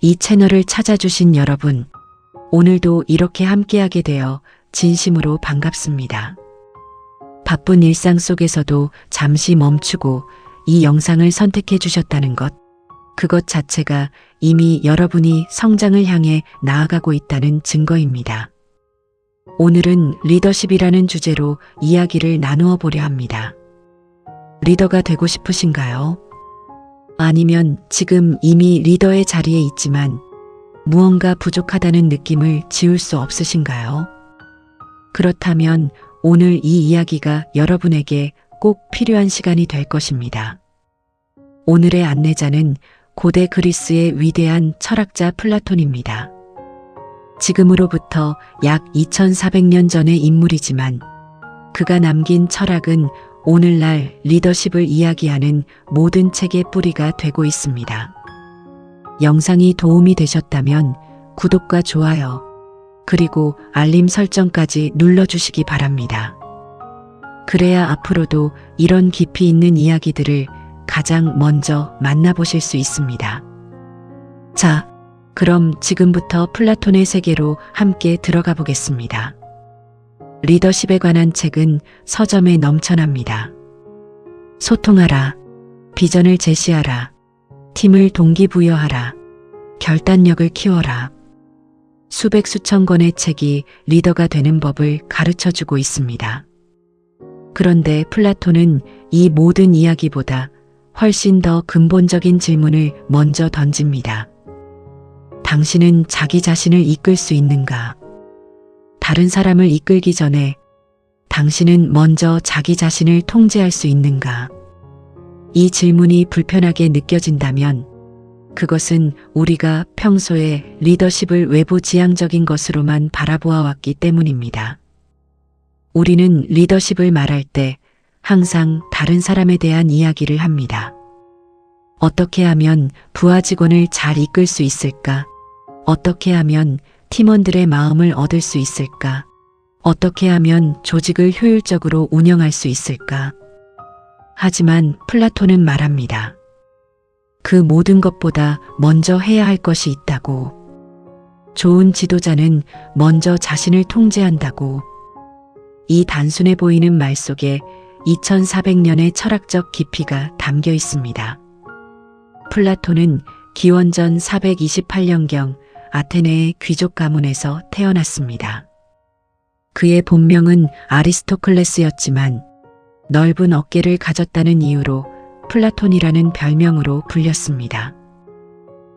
이 채널을 찾아주신 여러분, 오늘도 이렇게 함께하게 되어 진심으로 반갑습니다. 바쁜 일상 속에서도 잠시 멈추고 이 영상을 선택해 주셨다는 것, 그것 자체가 이미 여러분이 성장을 향해 나아가고 있다는 증거입니다. 오늘은 리더십이라는 주제로 이야기를 나누어 보려 합니다. 리더가 되고 싶으신가요? 아니면 지금 이미 리더의 자리에 있지만 무언가 부족하다는 느낌을 지울 수 없으신가요? 그렇다면 오늘 이 이야기가 여러분에게 꼭 필요한 시간이 될 것입니다. 오늘의 안내자는 고대 그리스의 위대한 철학자 플라톤입니다. 지금으로부터 약 2400년 전의 인물이지만 그가 남긴 철학은 오늘날 리더십을 이야기하는 모든 책의 뿌리가 되고 있습니다. 영상이 도움이 되셨다면 구독과 좋아요, 그리고 알림 설정까지 눌러주시기 바랍니다. 그래야 앞으로도 이런 깊이 있는 이야기들을 가장 먼저 만나보실 수 있습니다. 자, 그럼 지금부터 플라톤의 세계로 함께 들어가 보겠습니다. 리더십에 관한 책은 서점에 넘쳐납니다. 소통하라, 비전을 제시하라, 팀을 동기부여하라, 결단력을 키워라. 수백 수천 권의 책이 리더가 되는 법을 가르쳐주고 있습니다. 그런데 플라톤은 이 모든 이야기보다 훨씬 더 근본적인 질문을 먼저 던집니다. 당신은 자기 자신을 이끌 수 있는가? 다른 사람을 이끌기 전에 당신은 먼저 자기 자신을 통제할 수 있는가? 이 질문이 불편하게 느껴진다면 그것은 우리가 평소에 리더십을 외부 지향적인 것으로만 바라보아 왔기 때문입니다. 우리는 리더십을 말할 때 항상 다른 사람에 대한 이야기를 합니다. 어떻게 하면 부하 직원을 잘 이끌 수 있을까? 어떻게 하면 팀원들의 마음을 얻을 수 있을까? 어떻게 하면 조직을 효율적으로 운영할 수 있을까? 하지만 플라톤은 말합니다. 그 모든 것보다 먼저 해야 할 것이 있다고. 좋은 지도자는 먼저 자신을 통제한다고. 이 단순해 보이는 말 속에 2400년의 철학적 깊이가 담겨 있습니다. 플라톤은 기원전 428년경 아테네의 귀족 가문에서 태어났습니다. 그의 본명은 아리스토클레스였지만 넓은 어깨를 가졌다는 이유로 플라톤이라는 별명으로 불렸습니다.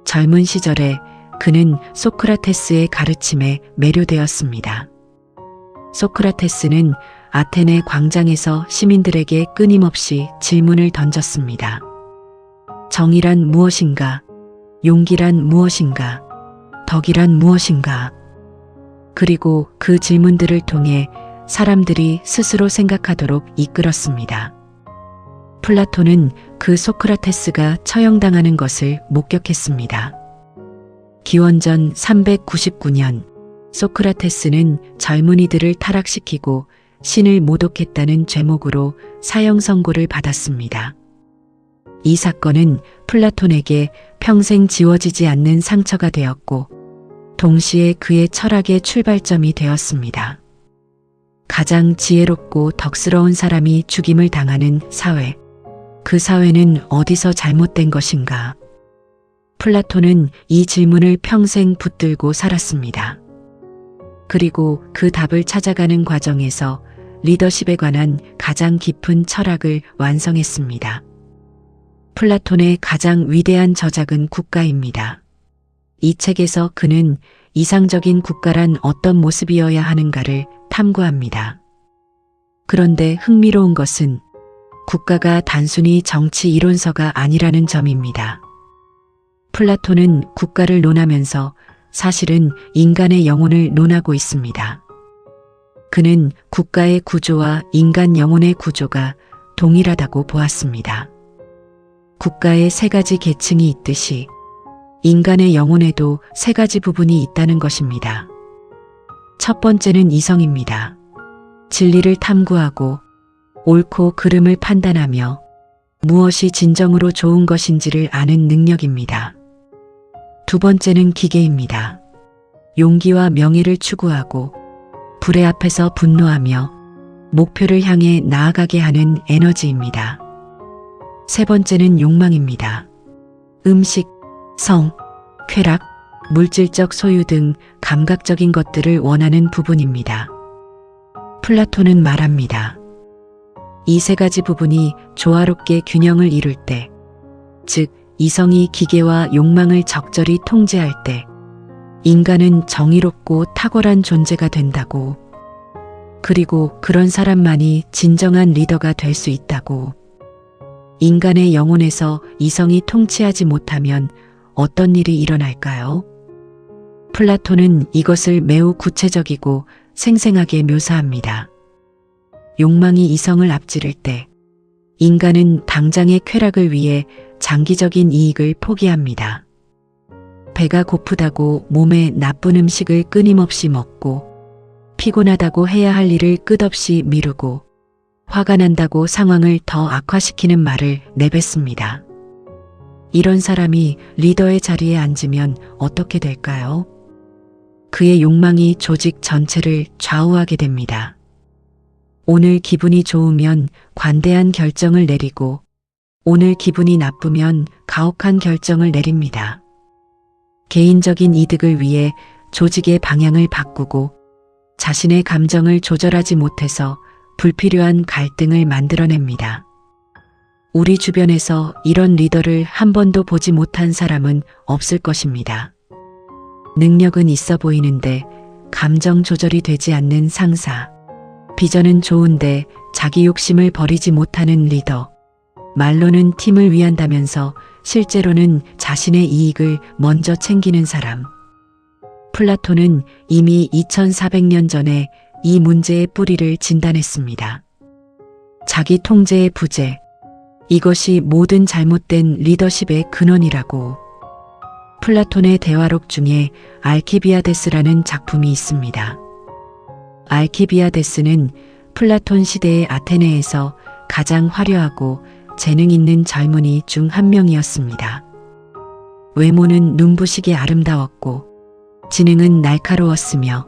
젊은 시절에 그는 소크라테스의 가르침에 매료되었습니다. 소크라테스는 아테네 광장에서 시민들에게 끊임없이 질문을 던졌습니다. 정의란 무엇인가? 용기란 무엇인가? 덕이란 무엇인가? 그리고 그 질문들을 통해 사람들이 스스로 생각하도록 이끌었습니다. 플라톤은 그 소크라테스가 처형당하는 것을 목격했습니다. 기원전 399년 소크라테스는 젊은이들을 타락시키고 신을 모독했다는 죄목으로 사형 선고를 받았습니다. 이 사건은 플라톤에게 평생 지워지지 않는 상처가 되었고 동시에 그의 철학의 출발점이 되었습니다. 가장 지혜롭고 덕스러운 사람이 죽임을 당하는 사회. 그 사회는 어디서 잘못된 것인가? 플라톤은 이 질문을 평생 붙들고 살았습니다. 그리고 그 답을 찾아가는 과정에서 리더십에 관한 가장 깊은 철학을 완성했습니다. 플라톤의 가장 위대한 저작은 국가입니다. 이 책에서 그는 이상적인 국가란 어떤 모습이어야 하는가를 탐구합니다. 그런데 흥미로운 것은 국가가 단순히 정치 이론서가 아니라는 점입니다. 플라톤은 국가를 논하면서 사실은 인간의 영혼을 논하고 있습니다. 그는 국가의 구조와 인간 영혼의 구조가 동일하다고 보았습니다. 국가에 세 가지 계층이 있듯이 인간의 영혼에도 세 가지 부분이 있다는 것입니다. 첫 번째는 이성입니다. 진리를 탐구하고 옳고 그름을 판단하며 무엇이 진정으로 좋은 것인지를 아는 능력입니다. 두 번째는 기계입니다. 용기와 명예를 추구하고 불의 앞에서 분노하며 목표를 향해 나아가게 하는 에너지입니다. 세 번째는 욕망입니다. 음식, 성, 쾌락, 물질적 소유 등 감각적인 것들을 원하는 부분입니다. 플라톤은 말합니다. 이 세 가지 부분이 조화롭게 균형을 이룰 때, 즉 이성이 기계와 욕망을 적절히 통제할 때 인간은 정의롭고 탁월한 존재가 된다고, 그리고 그런 사람만이 진정한 리더가 될 수 있다고. 인간의 영혼에서 이성이 통치하지 못하면 어떤 일이 일어날까요? 플라톤은 이것을 매우 구체적이고 생생하게 묘사합니다. 욕망이 이성을 앞지를 때 인간은 당장의 쾌락을 위해 장기적인 이익을 포기합니다. 배가 고프다고 몸에 나쁜 음식을 끊임없이 먹고, 피곤하다고 해야 할 일을 끝없이 미루고, 화가 난다고 상황을 더 악화시키는 말을 내뱉습니다. 이런 사람이 리더의 자리에 앉으면 어떻게 될까요? 그의 욕망이 조직 전체를 좌우하게 됩니다. 오늘 기분이 좋으면 관대한 결정을 내리고, 오늘 기분이 나쁘면 가혹한 결정을 내립니다. 개인적인 이득을 위해 조직의 방향을 바꾸고, 자신의 감정을 조절하지 못해서 불필요한 갈등을 만들어냅니다. 우리 주변에서 이런 리더를 한 번도 보지 못한 사람은 없을 것입니다. 능력은 있어 보이는데 감정 조절이 되지 않는 상사, 비전은 좋은데 자기 욕심을 버리지 못하는 리더, 말로는 팀을 위한다면서 실제로는 자신의 이익을 먼저 챙기는 사람. 플라톤은 이미 2400년 전에 이 문제의 뿌리를 진단했습니다. 자기 통제의 부재, 이것이 모든 잘못된 리더십의 근원이라고. 플라톤의 대화록 중에 알키비아데스라는 작품이 있습니다. 알키비아데스는 플라톤 시대의 아테네에서 가장 화려하고 재능 있는 젊은이 중 한 명이었습니다. 외모는 눈부시게 아름다웠고 지능은 날카로웠으며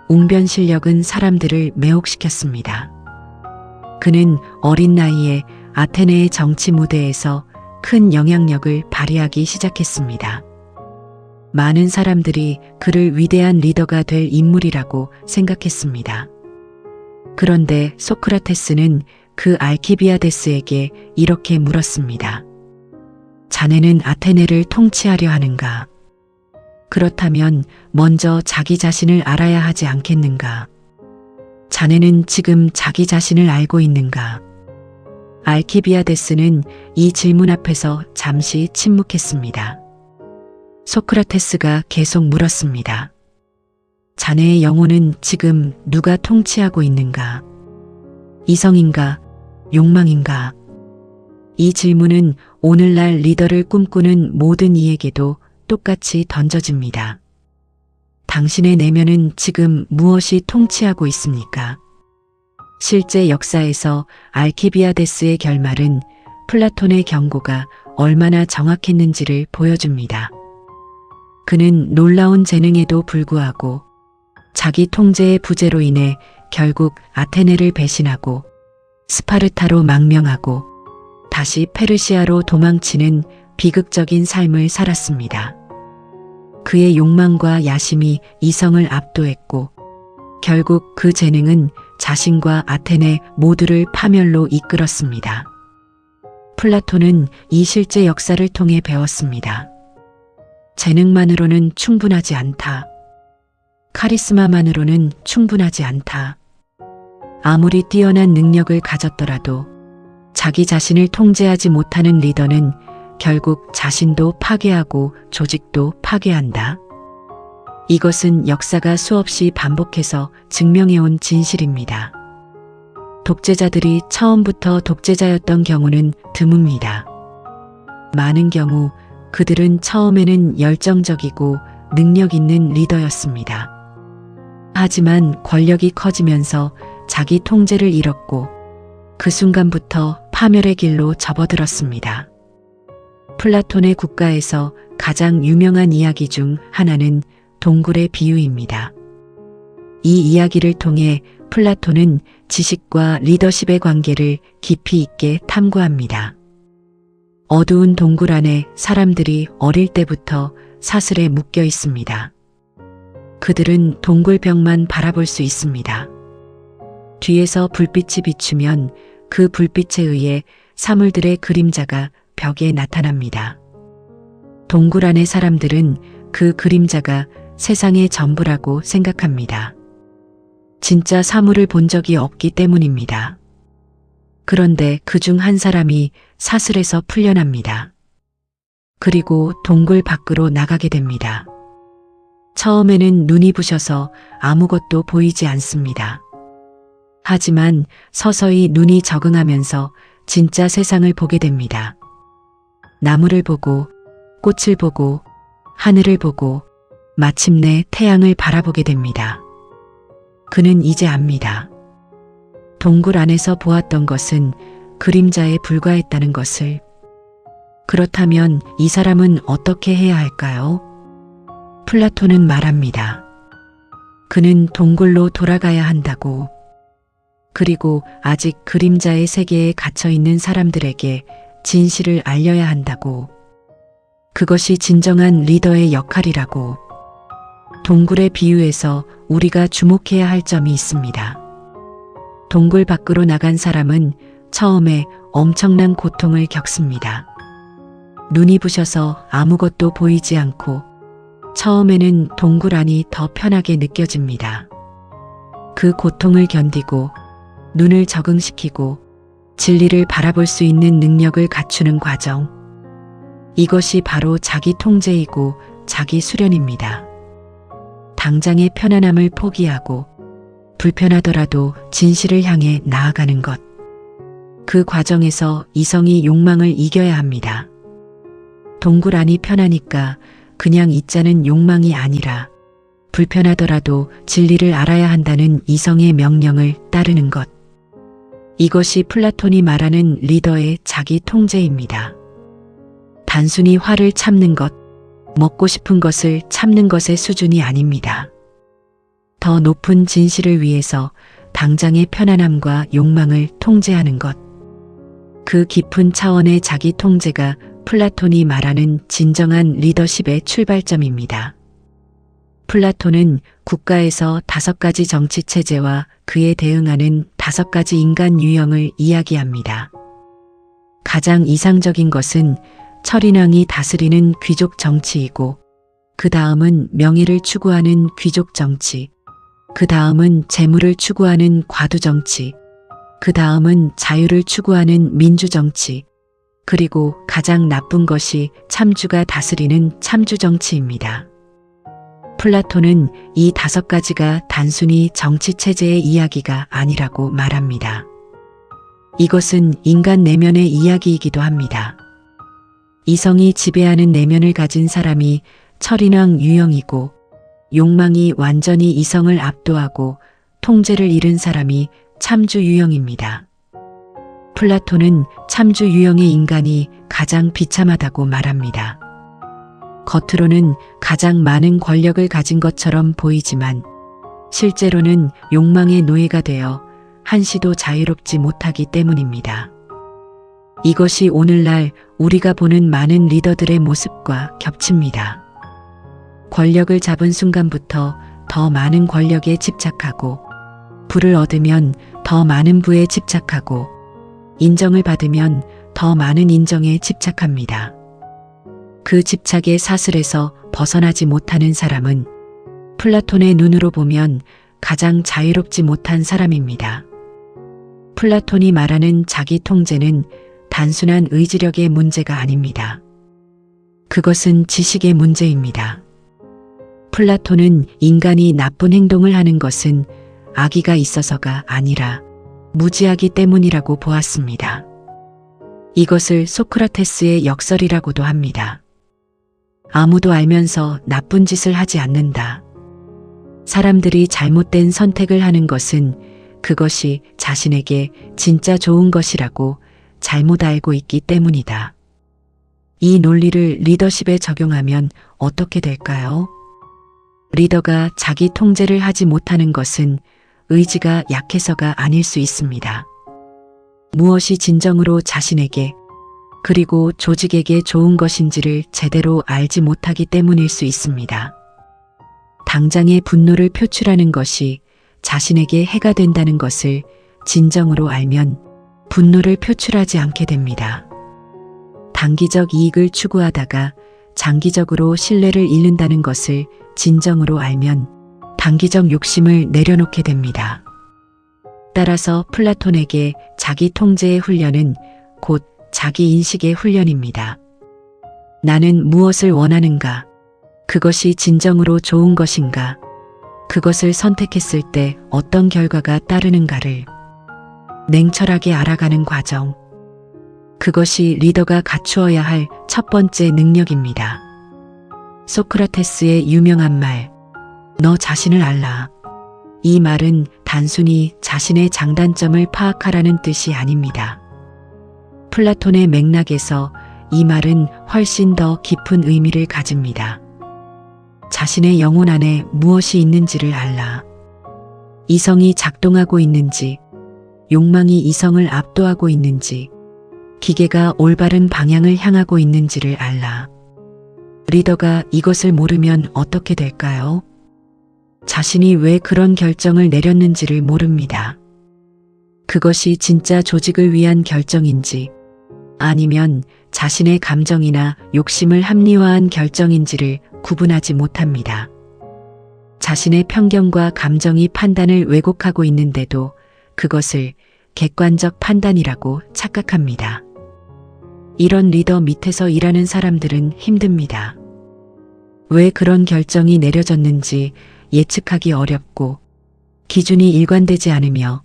웅변 실력은 사람들을 매혹시켰습니다. 그는 어린 나이에 아테네의 정치 무대에서 큰 영향력을 발휘하기 시작했습니다. 많은 사람들이 그를 위대한 리더가 될 인물이라고 생각했습니다. 그런데 소크라테스는 그 알키비아데스에게 이렇게 물었습니다. 자네는 아테네를 통치하려 하는가? 그렇다면 먼저 자기 자신을 알아야 하지 않겠는가? 자네는 지금 자기 자신을 알고 있는가? 알키비아데스는 이 질문 앞에서 잠시 침묵했습니다. 소크라테스가 계속 물었습니다. 자네의 영혼은 지금 누가 통치하고 있는가? 이성인가? 욕망인가? 이 질문은 오늘날 리더를 꿈꾸는 모든 이에게도 똑같이 던져집니다. 당신의 내면은 지금 무엇이 통치하고 있습니까? 실제 역사에서 알키비아데스의 결말은 플라톤의 경고가 얼마나 정확했는지를 보여줍니다. 그는 놀라운 재능에도 불구하고 자기 통제의 부재로 인해 결국 아테네를 배신하고 스파르타로 망명하고 다시 페르시아로 도망치는 비극적인 삶을 살았습니다. 그의 욕망과 야심이 이성을 압도했고 결국 그 재능은 자신과 아테네 모두를 파멸로 이끌었습니다. 플라톤은 이 실제 역사를 통해 배웠습니다. 재능만으로는 충분하지 않다. 카리스마만으로는 충분하지 않다. 아무리 뛰어난 능력을 가졌더라도 자기 자신을 통제하지 못하는 리더는 결국 자신도 파괴하고 조직도 파괴한다. 이것은 역사가 수없이 반복해서 증명해온 진실입니다. 독재자들이 처음부터 독재자였던 경우는 드뭅니다. 많은 경우 그들은 처음에는 열정적이고 능력 있는 리더였습니다. 하지만 권력이 커지면서 자기 통제를 잃었고 그 순간부터 파멸의 길로 접어들었습니다. 플라톤의 국가에서 가장 유명한 이야기 중 하나는 동굴의 비유입니다. 이 이야기를 통해 플라톤은 지식과 리더십의 관계를 깊이 있게 탐구합니다. 어두운 동굴 안에 사람들이 어릴 때부터 사슬에 묶여 있습니다. 그들은 동굴벽만 바라볼 수 있습니다. 뒤에서 불빛이 비추면 그 불빛에 의해 사물들의 그림자가 벽에 나타납니다. 동굴 안의 사람들은 그 그림자가 세상의 전부라고 생각합니다. 진짜 사물을 본 적이 없기 때문입니다. 그런데 그중 한 사람이 사슬에서 풀려납니다. 그리고 동굴 밖으로 나가게 됩니다. 처음에는 눈이 부셔서 아무것도 보이지 않습니다. 하지만 서서히 눈이 적응하면서 진짜 세상을 보게 됩니다. 나무를 보고, 꽃을 보고, 하늘을 보고, 마침내 태양을 바라보게 됩니다. 그는 이제 압니다. 동굴 안에서 보았던 것은 그림자에 불과했다는 것을. 그렇다면 이 사람은 어떻게 해야 할까요? 플라톤은 말합니다. 그는 동굴로 돌아가야 한다고. 그리고 아직 그림자의 세계에 갇혀 있는 사람들에게 진실을 알려야 한다고. 그것이 진정한 리더의 역할이라고. 동굴의 비유에서 우리가 주목해야 할 점이 있습니다. 동굴 밖으로 나간 사람은 처음에 엄청난 고통을 겪습니다. 눈이 부셔서 아무것도 보이지 않고 처음에는 동굴 안이 더 편하게 느껴집니다. 그 고통을 견디고 눈을 적응시키고 진리를 바라볼 수 있는 능력을 갖추는 과정. 이것이 바로 자기 통제이고 자기 수련입니다. 당장의 편안함을 포기하고 불편하더라도 진실을 향해 나아가는 것. 그 과정에서 이성이 욕망을 이겨야 합니다. 동굴 안이 편하니까 그냥 있자는 욕망이 아니라 불편하더라도 진리를 알아야 한다는 이성의 명령을 따르는 것. 이것이 플라톤이 말하는 리더의 자기 통제입니다. 단순히 화를 참는 것, 먹고 싶은 것을 참는 것의 수준이 아닙니다. 더 높은 진실을 위해서 당장의 편안함과 욕망을 통제하는 것. 그 깊은 차원의 자기 통제가 플라톤이 말하는 진정한 리더십의 출발점입니다. 플라톤은 국가에서 5가지 정치 체제와 그에 대응하는 5가지 인간 유형을 이야기합니다. 가장 이상적인 것은 철인왕이 다스리는 귀족 정치이고, 그 다음은 명예를 추구하는 귀족 정치, 그 다음은 재물을 추구하는 과두 정치, 그 다음은 자유를 추구하는 민주 정치, 그리고 가장 나쁜 것이 참주가 다스리는 참주 정치입니다. 플라톤은 이 5가지가 단순히 정치 체제의 이야기가 아니라고 말합니다. 이것은 인간 내면의 이야기이기도 합니다. 이성이 지배하는 내면을 가진 사람이 철인왕 유형이고, 욕망이 완전히 이성을 압도하고 통제를 잃은 사람이 참주 유형입니다. 플라톤은 참주 유형의 인간이 가장 비참하다고 말합니다. 겉으로는 가장 많은 권력을 가진 것처럼 보이지만 실제로는 욕망의 노예가 되어 한시도 자유롭지 못하기 때문입니다. 이것이 오늘날 우리가 보는 많은 리더들의 모습과 겹칩니다. 권력을 잡은 순간부터 더 많은 권력에 집착하고, 부를 얻으면 더 많은 부에 집착하고, 인정을 받으면 더 많은 인정에 집착합니다. 그 집착의 사슬에서 벗어나지 못하는 사람은 플라톤의 눈으로 보면 가장 자유롭지 못한 사람입니다. 플라톤이 말하는 자기 통제는 단순한 의지력의 문제가 아닙니다. 그것은 지식의 문제입니다. 플라톤은 인간이 나쁜 행동을 하는 것은 악의가 있어서가 아니라 무지하기 때문이라고 보았습니다. 이것을 소크라테스의 역설이라고도 합니다. 아무도 알면서 나쁜 짓을 하지 않는다. 사람들이 잘못된 선택을 하는 것은 그것이 자신에게 진짜 좋은 것이라고 잘못 알고 있기 때문이다. 이 논리를 리더십에 적용하면 어떻게 될까요? 리더가 자기 통제를 하지 못하는 것은 의지가 약해서가 아닐 수 있습니다. 무엇이 진정으로 자신에게 그리고 조직에게 좋은 것인지를 제대로 알지 못하기 때문일 수 있습니다. 당장의 분노를 표출하는 것이 자신에게 해가 된다는 것을 진정으로 알면 분노를 표출하지 않게 됩니다. 단기적 이익을 추구하다가 장기적으로 신뢰를 잃는다는 것을 진정으로 알면 단기적 욕심을 내려놓게 됩니다. 따라서 플라톤에게 자기 통제의 훈련은 곧 자기 인식의 훈련입니다. 나는 무엇을 원하는가? 그것이 진정으로 좋은 것인가? 그것을 선택했을 때 어떤 결과가 따르는가를 냉철하게 알아가는 과정. 그것이 리더가 갖추어야 할 첫 번째 능력입니다. 소크라테스의 유명한 말, 너 자신을 알라. 이 말은 단순히 자신의 장단점을 파악하라는 뜻이 아닙니다. 플라톤의 맥락에서 이 말은 훨씬 더 깊은 의미를 가집니다. 자신의 영혼 안에 무엇이 있는지를 알라. 이성이 작동하고 있는지, 욕망이 이성을 압도하고 있는지, 기계가 올바른 방향을 향하고 있는지를 알라. 리더가 이것을 모르면 어떻게 될까요? 자신이 왜 그런 결정을 내렸는지를 모릅니다. 그것이 진짜 조직을 위한 결정인지 아니면 자신의 감정이나 욕심을 합리화한 결정인지를 구분하지 못합니다. 자신의 편견과 감정이 판단을 왜곡하고 있는데도 그것을 객관적 판단이라고 착각합니다. 이런 리더 밑에서 일하는 사람들은 힘듭니다. 왜 그런 결정이 내려졌는지 예측하기 어렵고 기준이 일관되지 않으며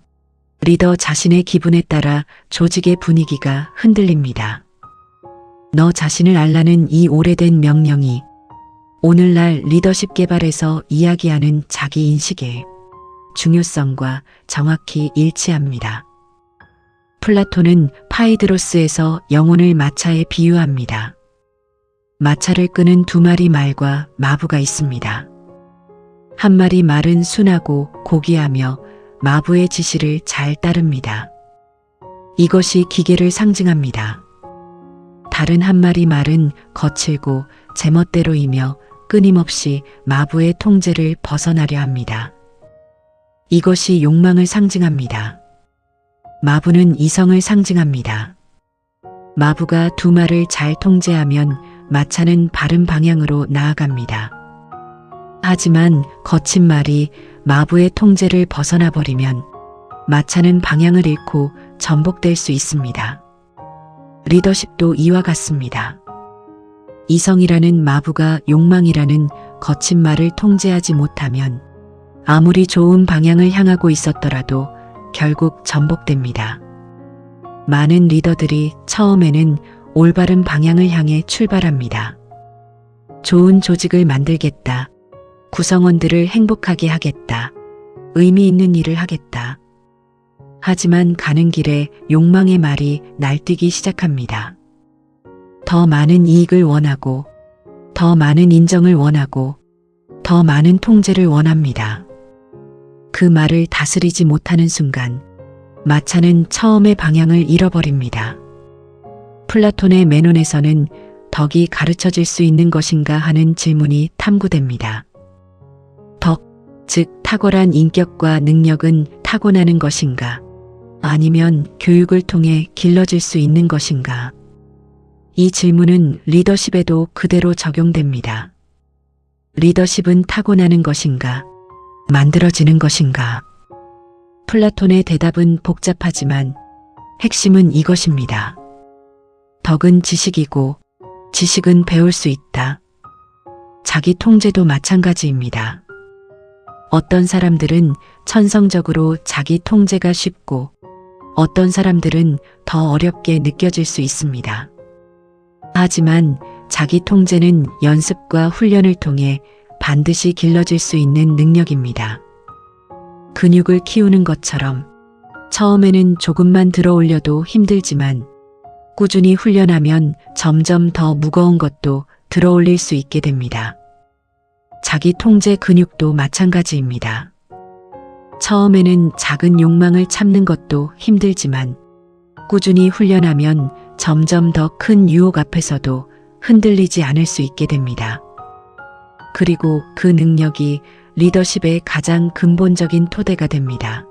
리더 자신의 기분에 따라 조직의 분위기가 흔들립니다. 너 자신을 알라는 이 오래된 명령이 오늘날 리더십 개발에서 이야기하는 자기 인식의 중요성과 정확히 일치합니다. 플라톤은 파이드로스에서 영혼을 마차에 비유합니다. 마차를 끄는 두 마리 말과 마부가 있습니다. 한 마리 말은 순하고 고귀하며 마부의 지시를 잘 따릅니다. 이것이 기계를 상징합니다. 다른 한 마리 말은 거칠고 제멋대로이며 끊임없이 마부의 통제를 벗어나려 합니다. 이것이 욕망을 상징합니다. 마부는 이성을 상징합니다. 마부가 두 말을 잘 통제하면 마차는 바른 방향으로 나아갑니다. 하지만 거친 말이 마부의 통제를 벗어나 버리면 마차는 방향을 잃고 전복될 수 있습니다. 리더십도 이와 같습니다. 이성이라는 마부가 욕망이라는 거친 말을 통제하지 못하면 아무리 좋은 방향을 향하고 있었더라도 결국 전복됩니다. 많은 리더들이 처음에는 올바른 방향을 향해 출발합니다. 좋은 조직을 만들겠다. 구성원들을 행복하게 하겠다. 의미 있는 일을 하겠다. 하지만 가는 길에 욕망의 말이 날뛰기 시작합니다. 더 많은 이익을 원하고, 더 많은 인정을 원하고, 더 많은 통제를 원합니다. 그 말을 다스리지 못하는 순간 마차는 처음의 방향을 잃어버립니다. 플라톤의 메논에서는 덕이 가르쳐질 수 있는 것인가 하는 질문이 탐구됩니다. 덕, 즉 탁월한 인격과 능력은 타고나는 것인가? 아니면 교육을 통해 길러질 수 있는 것인가? 이 질문은 리더십에도 그대로 적용됩니다. 리더십은 타고나는 것인가? 만들어지는 것인가? 플라톤의 대답은 복잡하지만 핵심은 이것입니다. 덕은 지식이고 지식은 배울 수 있다. 자기 통제도 마찬가지입니다. 어떤 사람들은 천성적으로 자기 통제가 쉽고 어떤 사람들은 더 어렵게 느껴질 수 있습니다. 하지만 자기 통제는 연습과 훈련을 통해 반드시 길러질 수 있는 능력입니다. 근육을 키우는 것처럼 처음에는 조금만 들어 올려도 힘들지만 꾸준히 훈련하면 점점 더 무거운 것도 들어올릴 수 있게 됩니다. 자기 통제 근육도 마찬가지입니다. 처음에는 작은 욕망을 참는 것도 힘들지만 꾸준히 훈련하면 점점 더 큰 유혹 앞에서도 흔들리지 않을 수 있게 됩니다. 그리고 그 능력이 리더십의 가장 근본적인 토대가 됩니다.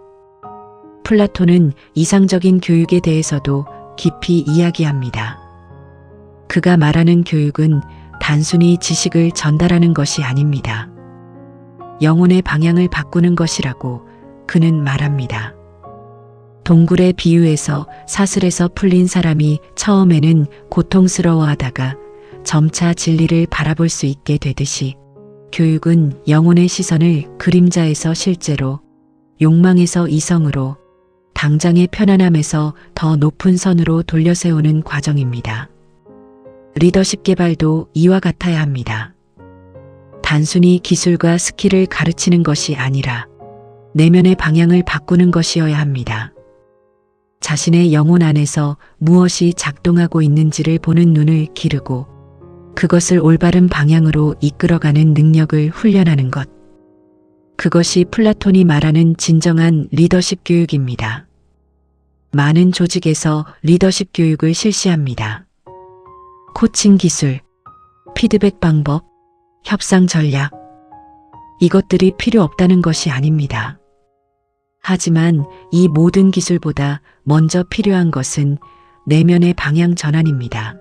플라톤은 이상적인 교육에 대해서도 깊이 이야기합니다. 그가 말하는 교육은 단순히 지식을 전달하는 것이 아닙니다. 영혼의 방향을 바꾸는 것이라고 그는 말합니다. 동굴의 비유에서 사슬에서 풀린 사람이 처음에는 고통스러워하다가 점차 진리를 바라볼 수 있게 되듯이 교육은 영혼의 시선을 그림자에서 실제로, 욕망에서 이성으로, 당장의 편안함에서 더 높은 선으로 돌려세우는 과정입니다. 리더십 개발도 이와 같아야 합니다. 단순히 기술과 스킬을 가르치는 것이 아니라 내면의 방향을 바꾸는 것이어야 합니다. 자신의 영혼 안에서 무엇이 작동하고 있는지를 보는 눈을 기르고 그것을 올바른 방향으로 이끌어가는 능력을 훈련하는 것. 그것이 플라톤이 말하는 진정한 리더십 교육입니다. 많은 조직에서 리더십 교육을 실시합니다. 코칭 기술, 피드백 방법, 협상 전략. 이것들이 필요 없다는 것이 아닙니다. 하지만 이 모든 기술보다 먼저 필요한 것은 내면의 방향 전환입니다.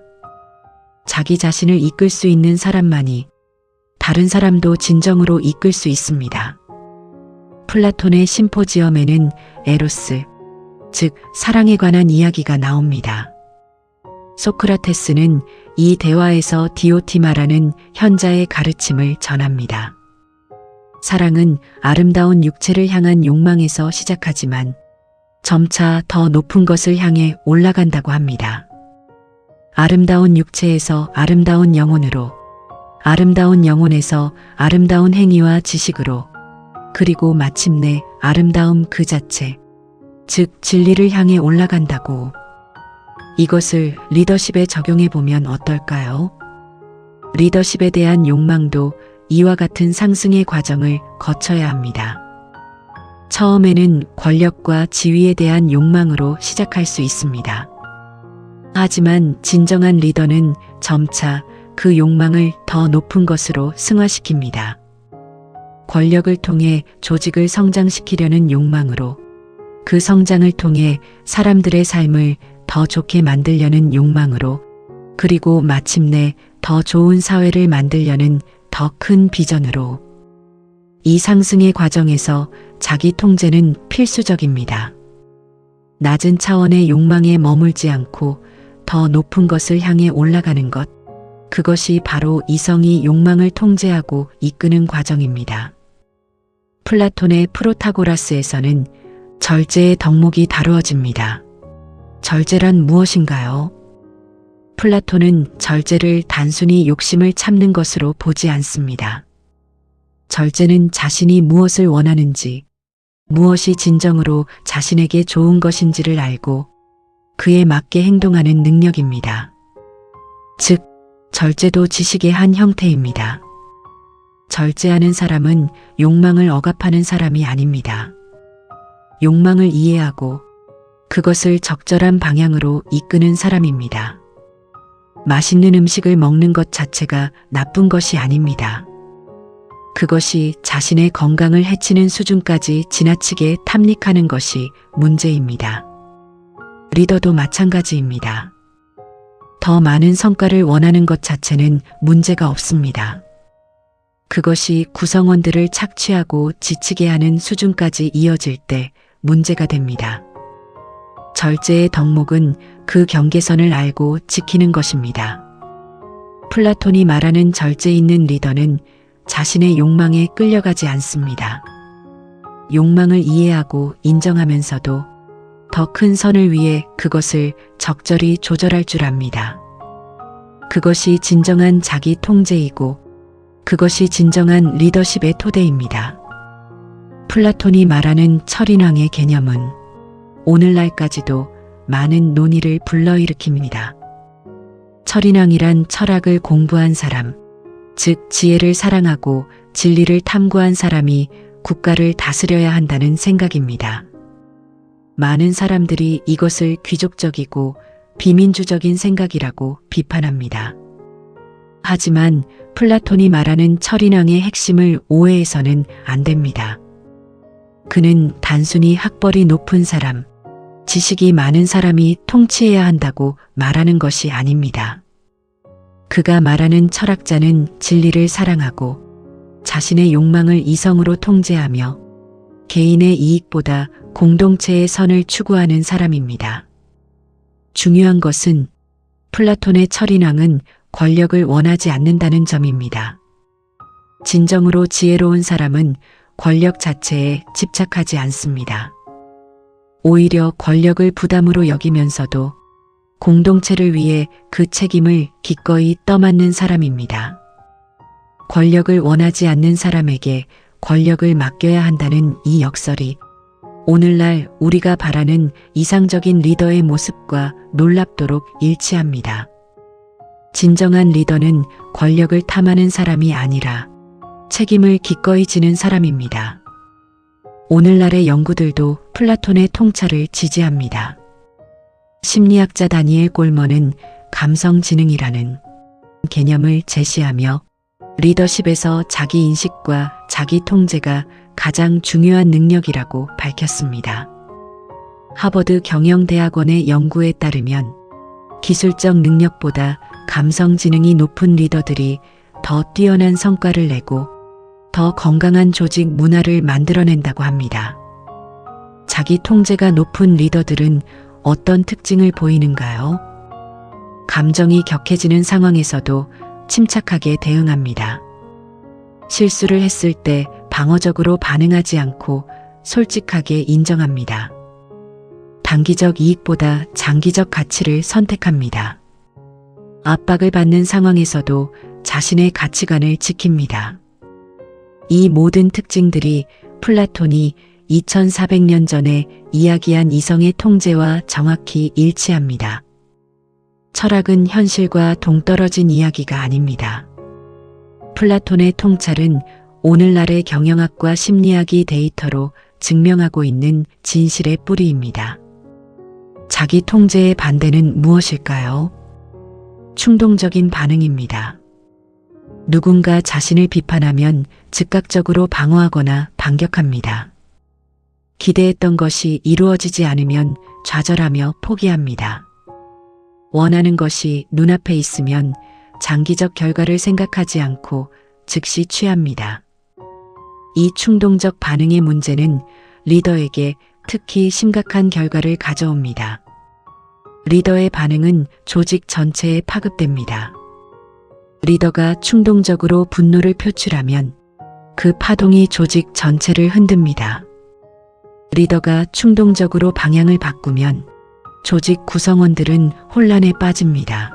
자기 자신을 이끌 수 있는 사람만이 다른 사람도 진정으로 이끌 수 있습니다. 플라톤의 심포지엄에는 에로스, 즉 사랑에 관한 이야기가 나옵니다. 소크라테스는 이 대화에서 디오티마라는 현자의 가르침을 전합니다. 사랑은 아름다운 육체를 향한 욕망에서 시작하지만 점차 더 높은 것을 향해 올라간다고 합니다. 아름다운 육체에서 아름다운 영혼으로, 아름다운 영혼에서 아름다운 행위와 지식으로, 그리고 마침내 아름다움 그 자체, 즉 진리를 향해 올라간다고. 이것을 리더십에 적용해 보면 어떨까요? 리더십에 대한 욕망도 이와 같은 상승의 과정을 거쳐야 합니다. 처음에는 권력과 지위에 대한 욕망으로 시작할 수 있습니다. 하지만 진정한 리더는 점차 그 욕망을 더 높은 것으로 승화시킵니다. 권력을 통해 조직을 성장시키려는 욕망으로, 그 성장을 통해 사람들의 삶을 더 좋게 만들려는 욕망으로, 그리고 마침내 더 좋은 사회를 만들려는 더 큰 비전으로. 이 상승의 과정에서 자기 통제는 필수적입니다. 낮은 차원의 욕망에 머물지 않고 더 높은 것을 향해 올라가는 것, 그것이 바로 이성이 욕망을 통제하고 이끄는 과정입니다. 플라톤의 프로타고라스에서는 절제의 덕목이 다루어집니다. 절제란 무엇인가요? 플라톤은 절제를 단순히 욕심을 참는 것으로 보지 않습니다. 절제는 자신이 무엇을 원하는지, 무엇이 진정으로 자신에게 좋은 것인지를 알고 그에 맞게 행동하는 능력입니다. 즉, 절제도 지식의 한 형태입니다. 절제하는 사람은 욕망을 억압하는 사람이 아닙니다. 욕망을 이해하고 그것을 적절한 방향으로 이끄는 사람입니다. 맛있는 음식을 먹는 것 자체가 나쁜 것이 아닙니다. 그것이 자신의 건강을 해치는 수준까지 지나치게 탐닉하는 것이 문제입니다. 리더도 마찬가지입니다. 더 많은 성과를 원하는 것 자체는 문제가 없습니다. 그것이 구성원들을 착취하고 지치게 하는 수준까지 이어질 때 문제가 됩니다. 절제의 덕목은 그 경계선을 알고 지키는 것입니다. 플라톤이 말하는 절제 있는 리더는 자신의 욕망에 끌려가지 않습니다. 욕망을 이해하고 인정하면서도 더 큰 선을 위해 그것을 적절히 조절할 줄 압니다. 그것이 진정한 자기 통제이고 그것이 진정한 리더십의 토대입니다. 플라톤이 말하는 철인왕의 개념은 오늘날까지도 많은 논의를 불러일으킵니다. 철인왕이란 철학을 공부한 사람, 즉 지혜를 사랑하고 진리를 탐구한 사람이 국가를 다스려야 한다는 생각입니다. 많은 사람들이 이것을 귀족적이고 비민주적인 생각이라고 비판합니다. 하지만 플라톤이 말하는 철인왕의 핵심을 오해해서는 안 됩니다. 그는 단순히 학벌이 높은 사람, 지식이 많은 사람이 통치해야 한다고 말하는 것이 아닙니다. 그가 말하는 철학자는 진리를 사랑하고 자신의 욕망을 이성으로 통제하며 개인의 이익보다 공동체의 선을 추구하는 사람입니다. 중요한 것은 플라톤의 철인왕은 권력을 원하지 않는다는 점입니다. 진정으로 지혜로운 사람은 권력 자체에 집착하지 않습니다. 오히려 권력을 부담으로 여기면서도 공동체를 위해 그 책임을 기꺼이 떠맡는 사람입니다. 권력을 원하지 않는 사람에게 권력을 맡겨야 한다는 이 역설이 오늘날 우리가 바라는 이상적인 리더의 모습과 놀랍도록 일치합니다. 진정한 리더는 권력을 탐하는 사람이 아니라 책임을 기꺼이 지는 사람입니다. 오늘날의 연구들도 플라톤의 통찰을 지지합니다. 심리학자 다니엘 꼴먼은 감성지능이라는 개념을 제시하며 리더십에서 자기 인식과 자기 통제가 가장 중요한 능력이라고 밝혔습니다. 하버드 경영대학원의 연구에 따르면 기술적 능력보다 감성지능이 높은 리더들이 더 뛰어난 성과를 내고 더 건강한 조직 문화를 만들어낸다고 합니다. 자기 통제가 높은 리더들은 어떤 특징을 보이는가요? 감정이 격해지는 상황에서도 침착하게 대응합니다. 실수를 했을 때 방어적으로 반응하지 않고 솔직하게 인정합니다. 단기적 이익보다 장기적 가치를 선택합니다. 압박을 받는 상황에서도 자신의 가치관을 지킵니다. 이 모든 특징들이 플라톤이 2400년 전에 이야기한 이성의 통제와 정확히 일치합니다. 철학은 현실과 동떨어진 이야기가 아닙니다. 플라톤의 통찰은 오늘날의 경영학과 심리학이 데이터로 증명하고 있는 진실의 뿌리입니다. 자기 통제의 반대는 무엇일까요? 충동적인 반응입니다. 누군가 자신을 비판하면 즉각적으로 방어하거나 반격합니다. 기대했던 것이 이루어지지 않으면 좌절하며 포기합니다. 원하는 것이 눈앞에 있으면 장기적 결과를 생각하지 않고 즉시 취합니다. 이 충동적 반응의 문제는 리더에게 특히 심각한 결과를 가져옵니다. 리더의 반응은 조직 전체에 파급됩니다. 리더가 충동적으로 분노를 표출하면 그 파동이 조직 전체를 흔듭니다. 리더가 충동적으로 방향을 바꾸면 조직 구성원들은 혼란에 빠집니다.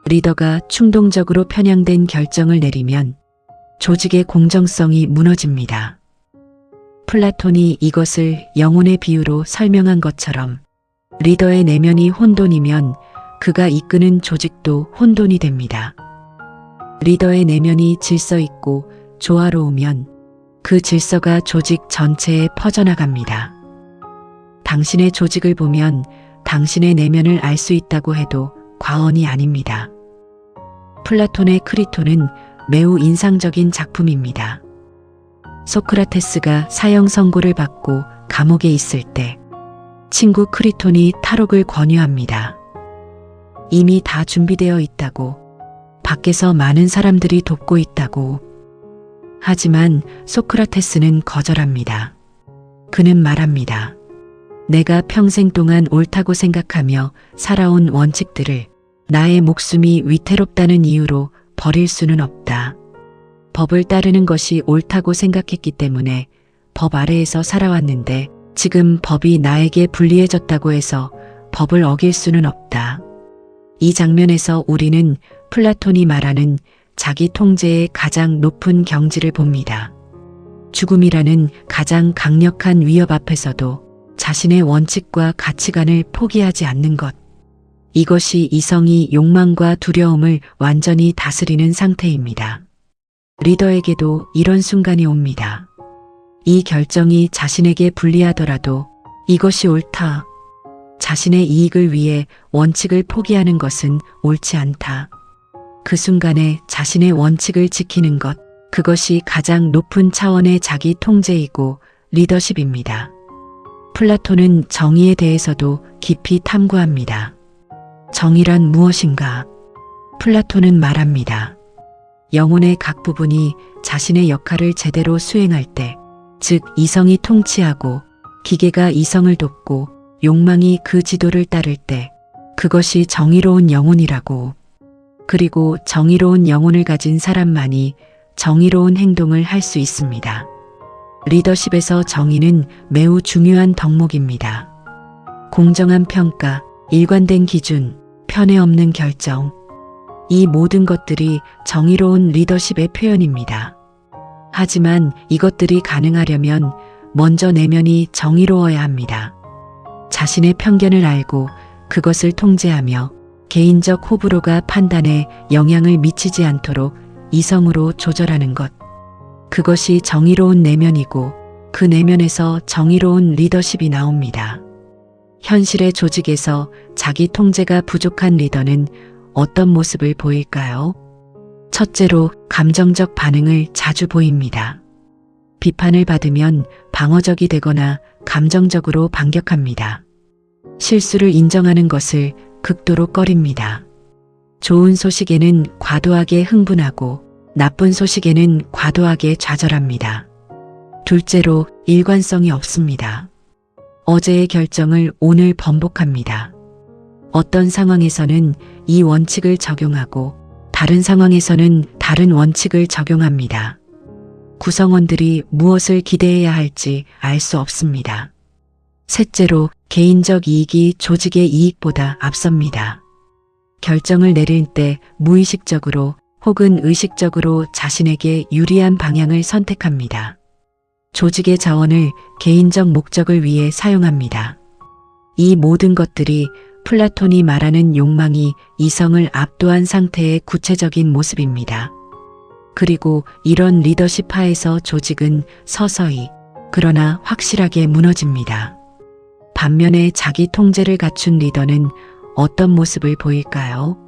리더가 충동적으로 편향된 결정을 내리면 조직의 공정성이 무너집니다. 플라톤이 이것을 영혼의 비유로 설명한 것처럼 리더의 내면이 혼돈이면 그가 이끄는 조직도 혼돈이 됩니다. 리더의 내면이 질서 있고 조화로우면 그 질서가 조직 전체에 퍼져나갑니다. 당신의 조직을 보면 당신의 내면을 알 수 있다고 해도 과언이 아닙니다. 플라톤의 크리톤은 매우 인상적인 작품입니다. 소크라테스가 사형 선고를 받고 감옥에 있을 때 친구 크리톤이 탈옥을 권유합니다. 이미 다 준비되어 있다고, 밖에서 많은 사람들이 돕고 있다고. 하지만 소크라테스는 거절합니다. 그는 말합니다. 내가 평생 동안 옳다고 생각하며 살아온 원칙들을 나의 목숨이 위태롭다는 이유로 버릴 수는 없다. 법을 따르는 것이 옳다고 생각했기 때문에 법 아래에서 살아왔는데 지금 법이 나에게 불리해졌다고 해서 법을 어길 수는 없다. 이 장면에서 우리는 플라톤이 말하는 자기 통제의 가장 높은 경지를 봅니다. 죽음이라는 가장 강력한 위협 앞에서도 자신의 원칙과 가치관을 포기하지 않는 것. 이것이 이성이 욕망과 두려움을 완전히 다스리는 상태입니다. 리더에게도 이런 순간이 옵니다. 이 결정이 자신에게 불리하더라도 이것이 옳다. 자신의 이익을 위해 원칙을 포기하는 것은 옳지 않다. 그 순간에 자신의 원칙을 지키는 것, 그것이 가장 높은 차원의 자기 통제이고 리더십입니다. 플라톤은 정의에 대해서도 깊이 탐구합니다. 정의란 무엇인가? 플라톤은 말합니다. 영혼의 각 부분이 자신의 역할을 제대로 수행할 때, 즉 이성이 통치하고 기계가 이성을 돕고 욕망이 그 지도를 따를 때, 그것이 정의로운 영혼이라고. 그리고 정의로운 영혼을 가진 사람만이 정의로운 행동을 할 수 있습니다. 리더십에서 정의는 매우 중요한 덕목입니다. 공정한 평가, 일관된 기준, 편애 없는 결정. 이 모든 것들이 정의로운 리더십의 표현입니다. 하지만 이것들이 가능하려면 먼저 내면이 정의로워야 합니다. 자신의 편견을 알고 그것을 통제하며 개인적 호불호가 판단에 영향을 미치지 않도록 이성으로 조절하는 것. 그것이 정의로운 내면이고 그 내면에서 정의로운 리더십이 나옵니다. 현실의 조직에서 자기 통제가 부족한 리더는 어떤 모습을 보일까요? 첫째로 감정적 반응을 자주 보입니다. 비판을 받으면 방어적이 되거나 감정적으로 반격합니다. 실수를 인정하는 것을 극도로 꺼립니다. 좋은 소식에는 과도하게 흥분하고 나쁜 소식에는 과도하게 좌절합니다. 둘째로 일관성이 없습니다. 어제의 결정을 오늘 번복합니다. 어떤 상황에서는 이 원칙을 적용하고 다른 상황에서는 다른 원칙을 적용합니다. 구성원들이 무엇을 기대해야 할지 알 수 없습니다. 셋째로 개인적 이익이 조직의 이익보다 앞섭니다. 결정을 내릴 때 무의식적으로 혹은 의식적으로 자신에게 유리한 방향을 선택합니다. 조직의 자원을 개인적 목적을 위해 사용합니다. 이 모든 것들이 플라톤이 말하는 욕망이 이성을 압도한 상태의 구체적인 모습입니다. 그리고 이런 리더십 하에서 조직은 서서히 그러나 확실하게 무너집니다. 반면에 자기 통제를 갖춘 리더는 어떤 모습을 보일까요?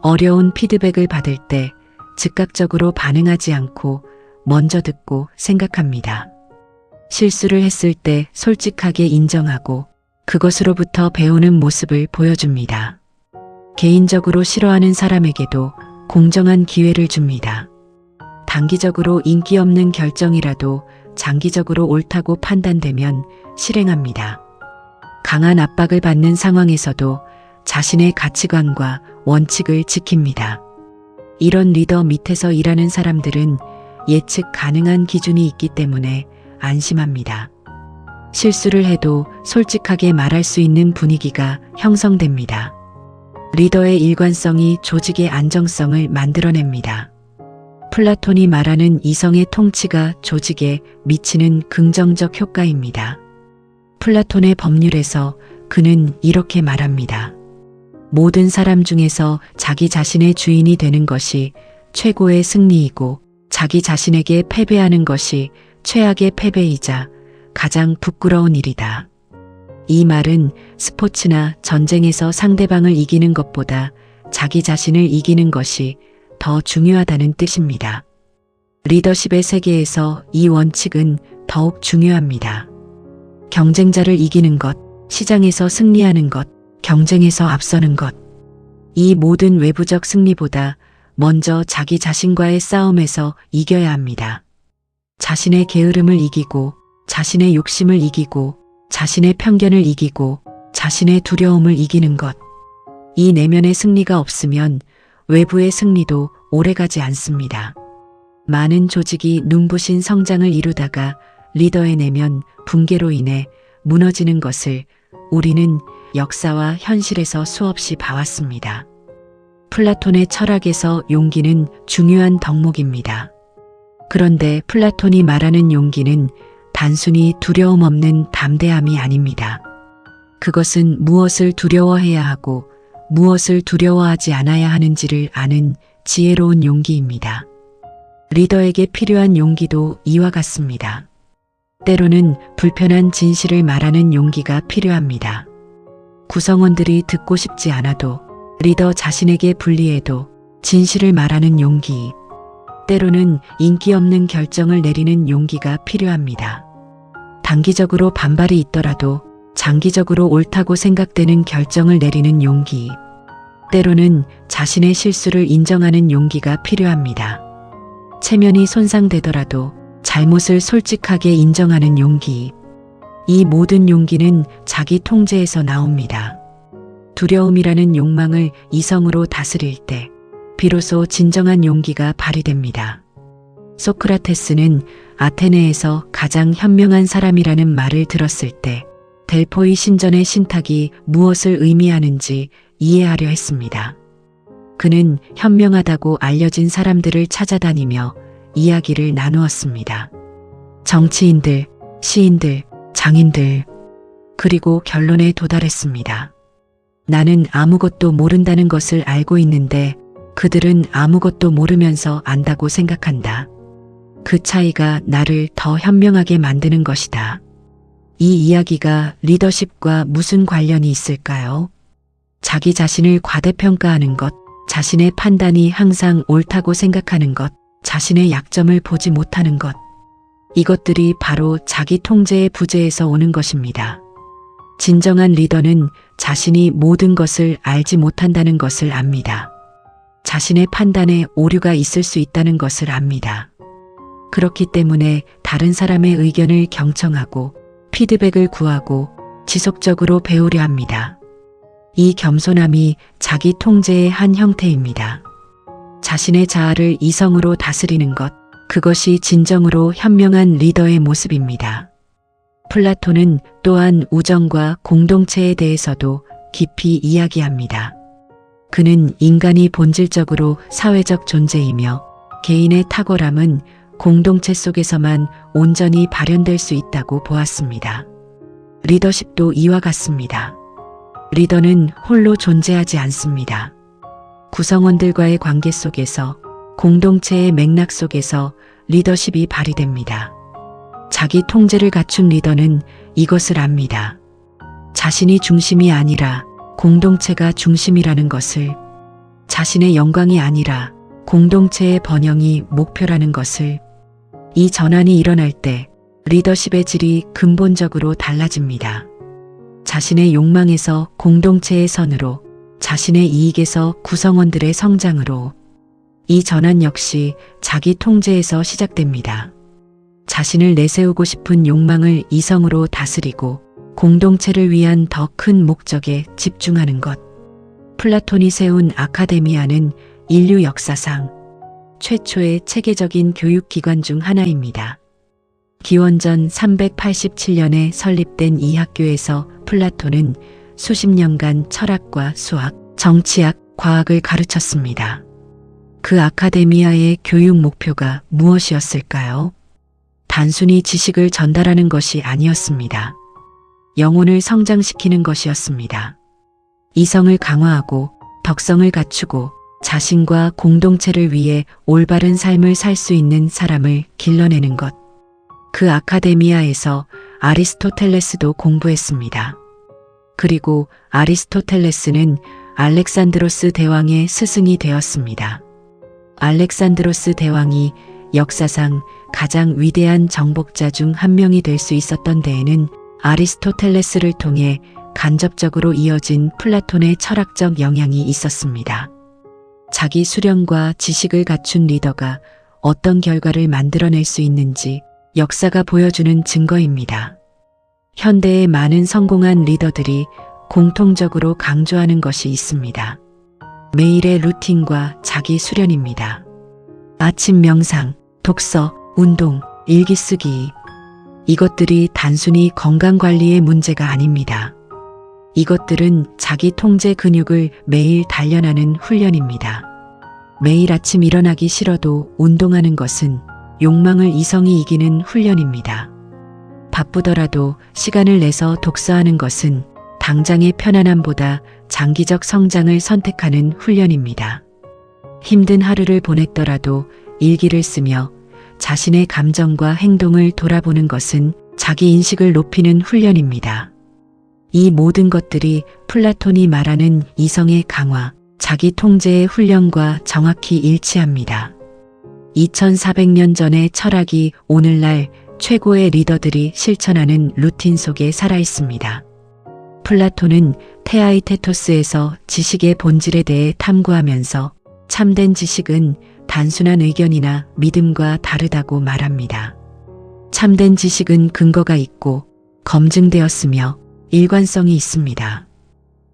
어려운 피드백을 받을 때 즉각적으로 반응하지 않고 먼저 듣고 생각합니다. 실수를 했을 때 솔직하게 인정하고 그것으로부터 배우는 모습을 보여줍니다. 개인적으로 싫어하는 사람에게도 공정한 기회를 줍니다. 단기적으로 인기 없는 결정이라도 장기적으로 옳다고 판단되면 실행합니다. 강한 압박을 받는 상황에서도 자신의 가치관과 원칙을 지킵니다. 이런 리더 밑에서 일하는 사람들은 예측 가능한 기준이 있기 때문에 안심합니다. 실수를 해도 솔직하게 말할 수 있는 분위기가 형성됩니다. 리더의 일관성이 조직의 안정성을 만들어냅니다. 플라톤이 말하는 이성의 통치가 조직에 미치는 긍정적 효과입니다. 플라톤의 법률에서 그는 이렇게 말합니다. 모든 사람 중에서 자기 자신의 주인이 되는 것이 최고의 승리이고 자기 자신에게 패배하는 것이 최악의 패배이자 가장 부끄러운 일이다. 이 말은 스포츠나 전쟁에서 상대방을 이기는 것보다 자기 자신을 이기는 것이 더 중요하다는 뜻입니다. 리더십의 세계에서 이 원칙은 더욱 중요합니다. 경쟁자를 이기는 것, 시장에서 승리하는 것, 경쟁에서 앞서는 것. 이 모든 외부적 승리보다 먼저 자기 자신과의 싸움에서 이겨야 합니다. 자신의 게으름을 이기고, 자신의 욕심을 이기고, 자신의 편견을 이기고, 자신의 두려움을 이기는 것. 이 내면의 승리가 없으면 외부의 승리도 오래가지 않습니다. 많은 조직이 눈부신 성장을 이루다가 리더의 내면 붕괴로 인해 무너지는 것을 우리는 역사와 현실에서 수없이 봐왔습니다. 플라톤의 철학에서 용기는 중요한 덕목입니다. 그런데 플라톤이 말하는 용기는 단순히 두려움 없는 담대함이 아닙니다. 그것은 무엇을 두려워해야 하고 무엇을 두려워하지 않아야 하는지를 아는 지혜로운 용기입니다. 리더에게 필요한 용기도 이와 같습니다. 때로는 불편한 진실을 말하는 용기가 필요합니다. 구성원들이 듣고 싶지 않아도 리더 자신에게 불리해도 진실을 말하는 용기. 때로는 인기 없는 결정을 내리는 용기가 필요합니다. 단기적으로 반발이 있더라도 장기적으로 옳다고 생각되는 결정을 내리는 용기. 때로는 자신의 실수를 인정하는 용기가 필요합니다. 체면이 손상되더라도 잘못을 솔직하게 인정하는 용기. 이 모든 용기는 자기 통제에서 나옵니다. 두려움이라는 욕망을 이성으로 다스릴 때 비로소 진정한 용기가 발휘됩니다. 소크라테스는 아테네에서 가장 현명한 사람이라는 말을 들었을 때 델포이 신전의 신탁이 무엇을 의미하는지 이해하려 했습니다. 그는 현명하다고 알려진 사람들을 찾아다니며 이야기를 나누었습니다. 정치인들, 시인들, 장인들, 그리고 결론에 도달했습니다. 나는 아무것도 모른다는 것을 알고 있는데 그들은 아무것도 모르면서 안다고 생각한다. 그 차이가 나를 더 현명하게 만드는 것이다. 이 이야기가 리더십과 무슨 관련이 있을까요? 자기 자신을 과대평가하는 것, 자신의 판단이 항상 옳다고 생각하는 것, 자신의 약점을 보지 못하는 것. 이것들이 바로 자기 통제의 부재에서 오는 것입니다. 진정한 리더는 자신이 모든 것을 알지 못한다는 것을 압니다. 자신의 판단에 오류가 있을 수 있다는 것을 압니다. 그렇기 때문에 다른 사람의 의견을 경청하고 피드백을 구하고 지속적으로 배우려 합니다. 이 겸손함이 자기 통제의 한 형태입니다. 자신의 자아를 이성으로 다스리는 것, 그것이 진정으로 현명한 리더의 모습입니다. 플라톤은 또한 우정과 공동체에 대해서도 깊이 이야기합니다. 그는 인간이 본질적으로 사회적 존재이며 개인의 탁월함은 공동체 속에서만 온전히 발현될 수 있다고 보았습니다. 리더십도 이와 같습니다. 리더는 홀로 존재하지 않습니다. 구성원들과의 관계 속에서, 공동체의 맥락 속에서 리더십이 발휘됩니다. 자기 통제를 갖춘 리더는 이것을 압니다. 자신이 중심이 아니라 공동체가 중심이라는 것을, 자신의 영광이 아니라 공동체의 번영이 목표라는 것을. 이 전환이 일어날 때 리더십의 질이 근본적으로 달라집니다. 자신의 욕망에서 공동체의 선으로, 자신의 이익에서 구성원들의 성장으로. 이 전환 역시 자기 통제에서 시작됩니다. 자신을 내세우고 싶은 욕망을 이성으로 다스리고 공동체를 위한 더 큰 목적에 집중하는 것. 플라톤이 세운 아카데미아는 인류 역사상 최초의 체계적인 교육기관 중 하나입니다. 기원전 387년에 설립된 이 학교에서 플라톤은 수십 년간 철학과 수학, 정치학, 과학을 가르쳤습니다. 그 아카데미아의 교육 목표가 무엇이었을까요? 단순히 지식을 전달하는 것이 아니었습니다. 영혼을 성장시키는 것이었습니다. 이성을 강화하고 덕성을 갖추고 자신과 공동체를 위해 올바른 삶을 살 수 있는 사람을 길러내는 것. 그 아카데미아에서 아리스토텔레스도 공부했습니다. 그리고 아리스토텔레스는 알렉산드로스 대왕의 스승이 되었습니다. 알렉산드로스 대왕이 역사상 가장 위대한 정복자 중 한 명이 될 수 있었던 데에는 아리스토텔레스를 통해 간접적으로 이어진 플라톤의 철학적 영향이 있었습니다. 자기 수련과 지식을 갖춘 리더가 어떤 결과를 만들어낼 수 있는지 역사가 보여주는 증거입니다. 현대의 많은 성공한 리더들이 공통적으로 강조하는 것이 있습니다. 매일의 루틴과 자기 수련입니다. 아침 명상, 독서, 운동, 일기 쓰기. 이것들이 단순히 건강관리의 문제가 아닙니다. 이것들은 자기 통제 근육을 매일 단련하는 훈련입니다. 매일 아침 일어나기 싫어도 운동하는 것은 욕망을 이성이 이기는 훈련입니다. 바쁘더라도 시간을 내서 독서하는 것은 당장의 편안함보다 장기적 성장을 선택하는 훈련입니다. 힘든 하루를 보냈더라도 일기를 쓰며 자신의 감정과 행동을 돌아보는 것은 자기 인식을 높이는 훈련입니다. 이 모든 것들이 플라톤이 말하는 이성의 강화, 자기 통제의 훈련과 정확히 일치합니다. 2400년 전의 철학이 오늘날 최고의 리더들이 실천하는 루틴 속에 살아 있습니다. 플라톤은 테아이테토스에서 지식의 본질에 대해 탐구하면서 참된 지식은 단순한 의견이나 믿음과 다르다고 말합니다. 참된 지식은 근거가 있고 검증되었으며 일관성이 있습니다.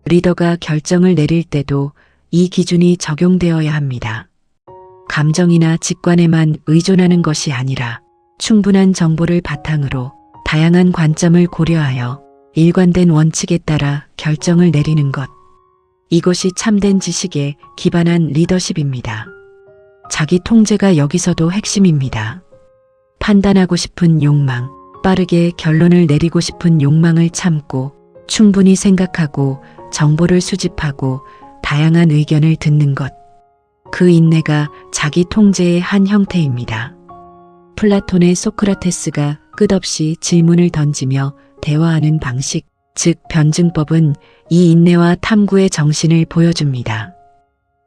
리더가 결정을 내릴 때도 이 기준이 적용되어야 합니다. 감정이나 직관에만 의존하는 것이 아니라 충분한 정보를 바탕으로 다양한 관점을 고려하여 일관된 원칙에 따라 결정을 내리는 것. 이것이 참된 지식에 기반한 리더십입니다. 자기 통제가 여기서도 핵심입니다. 판단하고 싶은 욕망, 빠르게 결론을 내리고 싶은 욕망을 참고 충분히 생각하고 정보를 수집하고 다양한 의견을 듣는 것. 그 인내가 자기 통제의 한 형태입니다. 플라톤의 소크라테스가 끝없이 질문을 던지며 대화하는 방식, 즉 변증법은 이 인내와 탐구의 정신을 보여줍니다.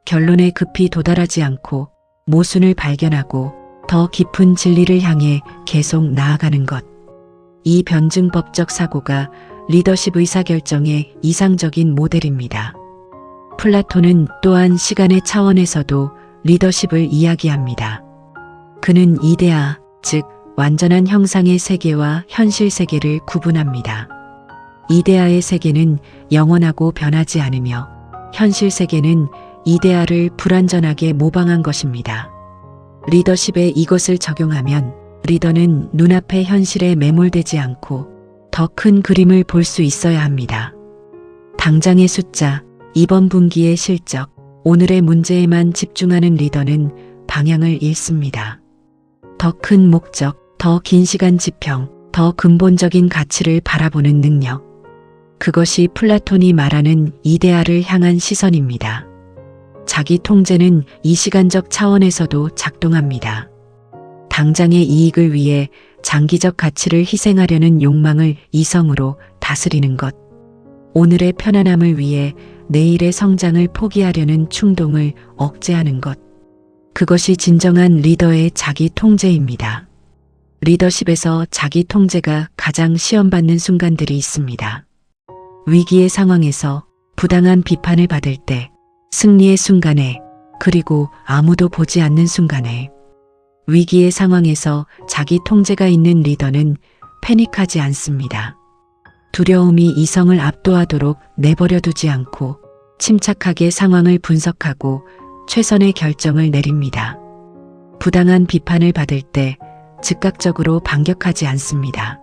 결론에 급히 도달하지 않고 모순을 발견하고 더 깊은 진리를 향해 계속 나아가는 것. 이 변증법적 사고가 리더십 의사결정의 이상적인 모델입니다. 플라톤은 또한 시간의 차원에서도 리더십을 이야기합니다. 그는 이데아, 즉 완전한 형상의 세계와 현실 세계를 구분합니다. 이데아의 세계는 영원하고 변하지 않으며 현실 세계는 이데아를 불완전하게 모방한 것입니다. 리더십에 이것을 적용하면 리더는 눈앞의 현실에 매몰되지 않고 더 큰 그림을 볼 수 있어야 합니다. 당장의 숫자, 이번 분기의 실적, 오늘의 문제에만 집중하는 리더는 방향을 잃습니다. 더 큰 목적, 더 긴 시간 지평, 더 근본적인 가치를 바라보는 능력. 그것이 플라톤이 말하는 이데아를 향한 시선입니다. 자기 통제는 이 시간적 차원에서도 작동합니다. 당장의 이익을 위해 장기적 가치를 희생하려는 욕망을 이성으로 다스리는 것. 오늘의 편안함을 위해 내일의 성장을 포기하려는 충동을 억제하는 것. 그것이 진정한 리더의 자기 통제입니다. 리더십에서 자기 통제가 가장 시험받는 순간들이 있습니다. 위기의 상황에서 부당한 비판을 받을 때, 승리의 순간에, 그리고 아무도 보지 않는 순간에. 위기의 상황에서 자기 통제가 있는 리더는 패닉하지 않습니다. 두려움이 이성을 압도하도록 내버려 두지 않고 침착하게 상황을 분석하고 최선의 결정을 내립니다. 부당한 비판을 받을 때 즉각적으로 반격하지 않습니다.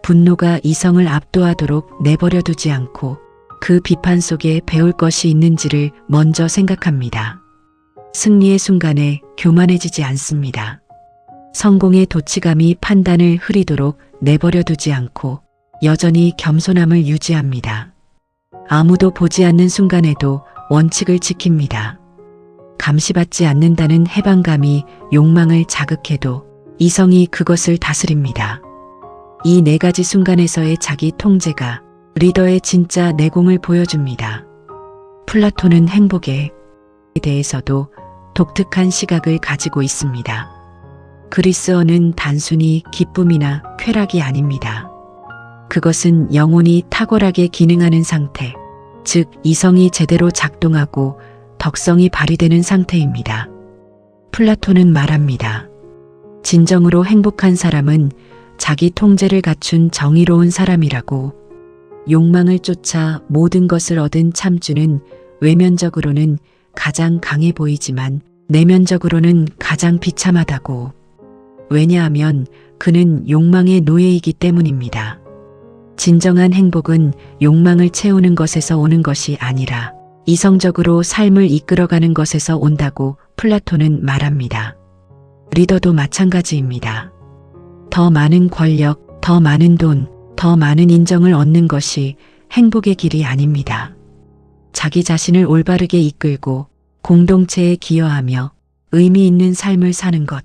분노가 이성을 압도하도록 내버려 두지 않고 그 비판 속에 배울 것이 있는지를 먼저 생각합니다. 승리의 순간에 교만해지지 않습니다. 성공의 도치감이 판단을 흐리도록 내버려 두지 않고 여전히 겸손함을 유지합니다. 아무도 보지 않는 순간에도 원칙을 지킵니다. 감시받지 않는다는 해방감이 욕망을 자극해도 이성이 그것을 다스립니다. 이 네 가지 순간에서의 자기 통제가 리더의 진짜 내공을 보여줍니다. 플라톤은 행복에 대해서도 독특한 시각을 가지고 있습니다. 그리스어는 단순히 기쁨이나 쾌락이 아닙니다. 그것은 영혼이 탁월하게 기능하는 상태, 즉 이성이 제대로 작동하고 덕성이 발휘되는 상태입니다. 플라톤은 말합니다. 진정으로 행복한 사람은 자기 통제를 갖춘 정의로운 사람이라고. 욕망을 쫓아 모든 것을 얻은 참주는 외면적으로는 가장 강해 보이지만 내면적으로는 가장 비참하다고. 왜냐하면 그는 욕망의 노예이기 때문입니다. 진정한 행복은 욕망을 채우는 것에서 오는 것이 아니라 이성적으로 삶을 이끌어가는 것에서 온다고 플라톤은 말합니다. 리더도 마찬가지입니다. 더 많은 권력, 더 많은 돈, 더 많은 인정을 얻는 것이 행복의 길이 아닙니다. 자기 자신을 올바르게 이끌고 공동체에 기여하며 의미 있는 삶을 사는 것.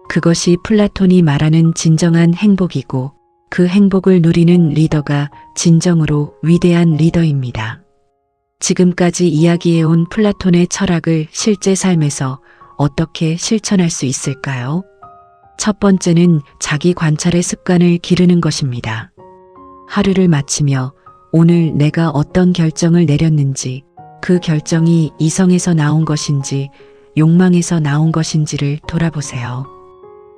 그것이 플라톤이 말하는 진정한 행복이고 그 행복을 누리는 리더가 진정으로 위대한 리더입니다. 지금까지 이야기해온 플라톤의 철학을 실제 삶에서 어떻게 실천할 수 있을까요? 첫 번째는 자기 관찰의 습관을 기르는 것입니다. 하루를 마치며 오늘 내가 어떤 결정을 내렸는지, 그 결정이 이성에서 나온 것인지 욕망에서 나온 것인지를 돌아보세요.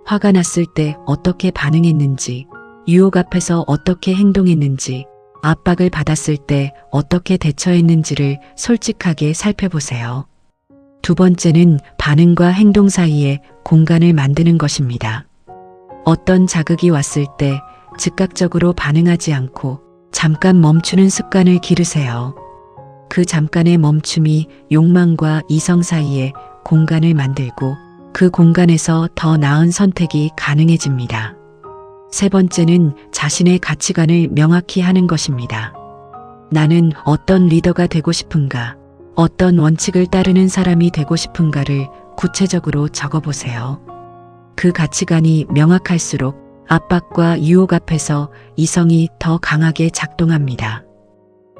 화가 났을 때 어떻게 반응했는지, 유혹 앞에서 어떻게 행동했는지, 압박을 받았을 때 어떻게 대처했는지를 솔직하게 살펴보세요. 두 번째는 반응과 행동 사이에 공간을 만드는 것입니다. 어떤 자극이 왔을 때 즉각적으로 반응하지 않고 잠깐 멈추는 습관을 기르세요. 그 잠깐의 멈춤이 욕망과 이성 사이에 공간을 만들고 그 공간에서 더 나은 선택이 가능해집니다. 세 번째는 자신의 가치관을 명확히 하는 것입니다. 나는 어떤 리더가 되고 싶은가, 어떤 원칙을 따르는 사람이 되고 싶은가를 구체적으로 적어보세요. 그 가치관이 명확할수록 압박과 유혹 앞에서 이성이 더 강하게 작동합니다.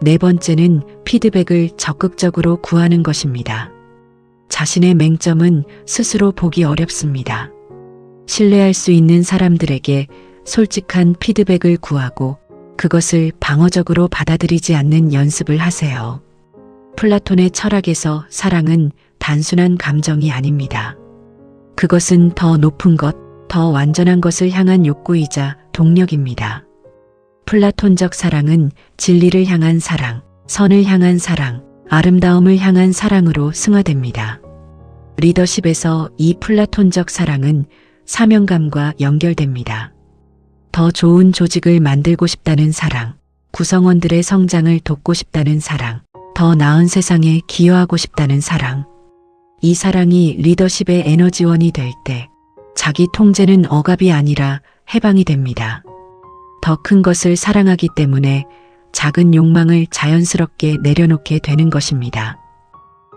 네 번째는 피드백을 적극적으로 구하는 것입니다. 자신의 맹점은 스스로 보기 어렵습니다. 신뢰할 수 있는 사람들에게 솔직한 피드백을 구하고 그것을 방어적으로 받아들이지 않는 연습을 하세요. 플라톤의 철학에서 사랑은 단순한 감정이 아닙니다. 그것은 더 높은 것, 더 완전한 것을 향한 욕구이자 동력입니다. 플라톤적 사랑은 진리를 향한 사랑, 선을 향한 사랑, 아름다움을 향한 사랑으로 승화됩니다. 리더십에서 이 플라톤적 사랑은 사명감과 연결됩니다. 더 좋은 조직을 만들고 싶다는 사랑, 구성원들의 성장을 돕고 싶다는 사랑, 더 나은 세상에 기여하고 싶다는 사랑. 이 사랑이 리더십의 에너지원이 될 때 자기 통제는 억압이 아니라 해방이 됩니다. 더 큰 것을 사랑하기 때문에 작은 욕망을 자연스럽게 내려놓게 되는 것입니다.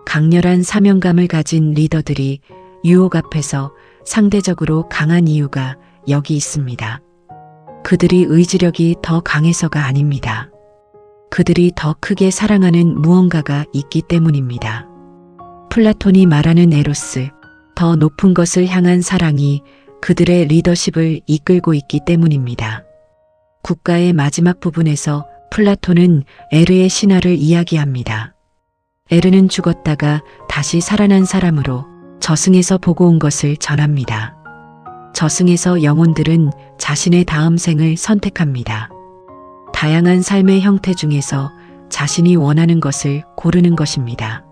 강렬한 사명감을 가진 리더들이 유혹 앞에서 상대적으로 강한 이유가 여기 있습니다. 그들이 의지력이 더 강해서가 아닙니다. 그들이 더 크게 사랑하는 무언가가 있기 때문입니다. 플라톤이 말하는 에로스, 더 높은 것을 향한 사랑이 그들의 리더십을 이끌고 있기 때문입니다. 국가의 마지막 부분에서 플라톤은 에르의 신화를 이야기합니다. 에르는 죽었다가 다시 살아난 사람으로 저승에서 보고 온 것을 전합니다. 저승에서 영혼들은 자신의 다음 생을 선택합니다. 다양한 삶의 형태 중에서 자신이 원하는 것을 고르는 것입니다.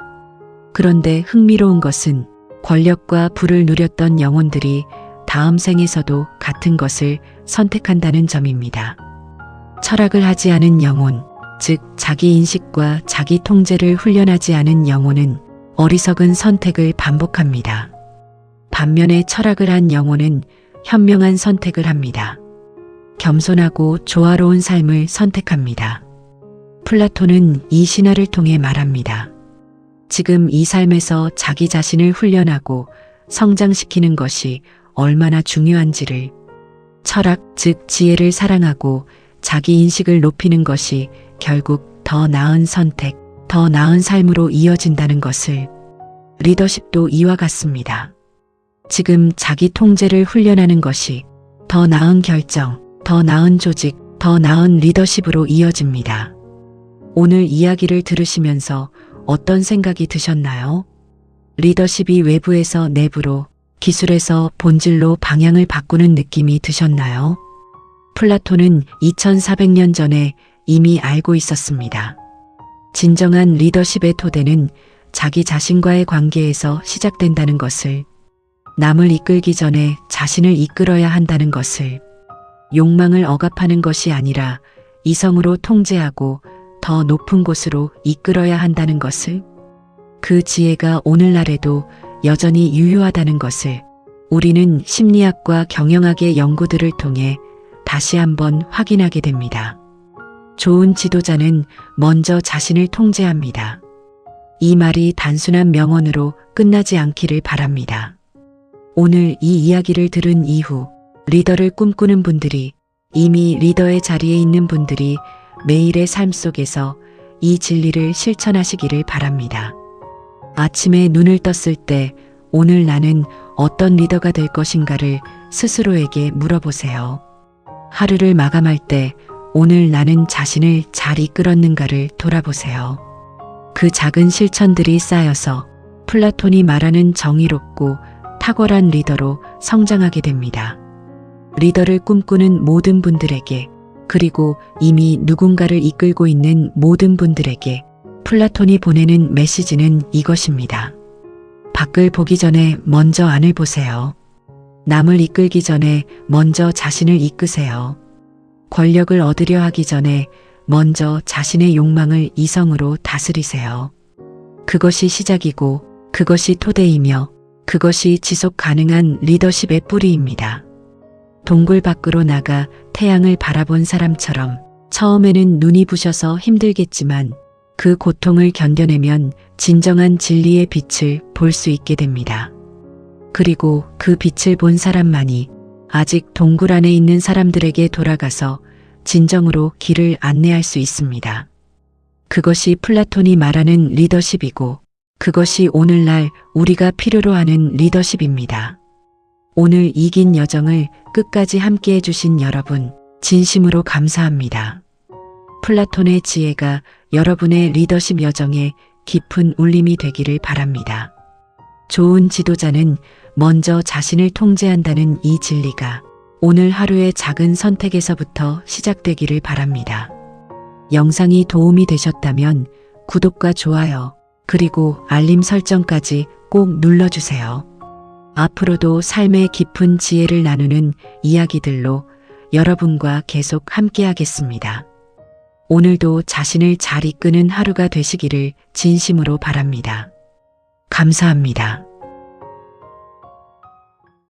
그런데 흥미로운 것은 권력과 부를 누렸던 영혼들이 다음 생에서도 같은 것을 선택한다는 점입니다. 철학을 하지 않은 영혼, 즉 자기 인식과 자기 통제를 훈련하지 않은 영혼은 어리석은 선택을 반복합니다. 반면에 철학을 한 영혼은 현명한 선택을 합니다. 겸손하고 조화로운 삶을 선택합니다. 플라톤은 이 신화를 통해 말합니다. 지금 이 삶에서 자기 자신을 훈련하고 성장시키는 것이 얼마나 중요한지를, 철학, 즉 지혜를 사랑하고 자기 인식을 높이는 것이 결국 더 나은 선택, 더 나은 삶으로 이어진다는 것을. 리더십도 이와 같습니다. 지금 자기 통제를 훈련하는 것이 더 나은 결정, 더 나은 조직, 더 나은 리더십으로 이어집니다. 오늘 이야기를 들으시면서 어떤 생각이 드셨나요? 리더십이 외부에서 내부로, 기술에서 본질로 방향을 바꾸는 느낌이 드셨나요? 플라톤은 2400년 전에 이미 알고 있었습니다. 진정한 리더십의 토대는 자기 자신과의 관계에서 시작된다는 것을, 남을 이끌기 전에 자신을 이끌어야 한다는 것을, 욕망을 억압하는 것이 아니라 이성으로 통제하고 더 높은 곳으로 이끌어야 한다는 것을, 그 지혜가 오늘날에도 여전히 유효하다는 것을 우리는 심리학과 경영학의 연구들을 통해 다시 한번 확인하게 됩니다. 좋은 지도자는 먼저 자신을 통제합니다. 이 말이 단순한 명언으로 끝나지 않기를 바랍니다. 오늘 이 이야기를 들은 이후 리더를 꿈꾸는 분들이, 이미 리더의 자리에 있는 분들이 매일의 삶 속에서 이 진리를 실천하시기를 바랍니다. 아침에 눈을 떴을 때 오늘 나는 어떤 리더가 될 것인가를 스스로에게 물어보세요. 하루를 마감할 때 오늘 나는 자신을 잘 이끌었는가를 돌아보세요. 그 작은 실천들이 쌓여서 플라톤이 말하는 정의롭고 탁월한 리더로 성장하게 됩니다. 리더를 꿈꾸는 모든 분들에게, 그리고 이미 누군가를 이끌고 있는 모든 분들에게 플라톤이 보내는 메시지는 이것입니다. 밖을 보기 전에 먼저 안을 보세요. 남을 이끌기 전에 먼저 자신을 이끄세요. 권력을 얻으려 하기 전에 먼저 자신의 욕망을 이성으로 다스리세요. 그것이 시작이고 그것이 토대이며 그것이 지속 가능한 리더십의 뿌리입니다. 동굴 밖으로 나가 태양을 바라본 사람처럼 처음에는 눈이 부셔서 힘들겠지만 그 고통을 견뎌내면 진정한 진리의 빛을 볼 수 있게 됩니다. 그리고 그 빛을 본 사람만이 아직 동굴 안에 있는 사람들에게 돌아가서 진정으로 길을 안내할 수 있습니다. 그것이 플라톤이 말하는 리더십이고 그것이 오늘날 우리가 필요로 하는 리더십입니다. 오늘 이 긴 여정을 끝까지 함께 해주신 여러분, 진심으로 감사합니다. 플라톤의 지혜가 여러분의 리더십 여정에 깊은 울림이 되기를 바랍니다. 좋은 지도자는 먼저 자신을 통제한다는 이 진리가 오늘 하루의 작은 선택에서부터 시작되기를 바랍니다. 영상이 도움이 되셨다면 구독과 좋아요, 그리고 알림 설정까지 꼭 눌러주세요. 앞으로도 삶의 깊은 지혜를 나누는 이야기들로 여러분과 계속 함께하겠습니다. 오늘도 자신을 잘 이끄는 하루가 되시기를 진심으로 바랍니다. 감사합니다.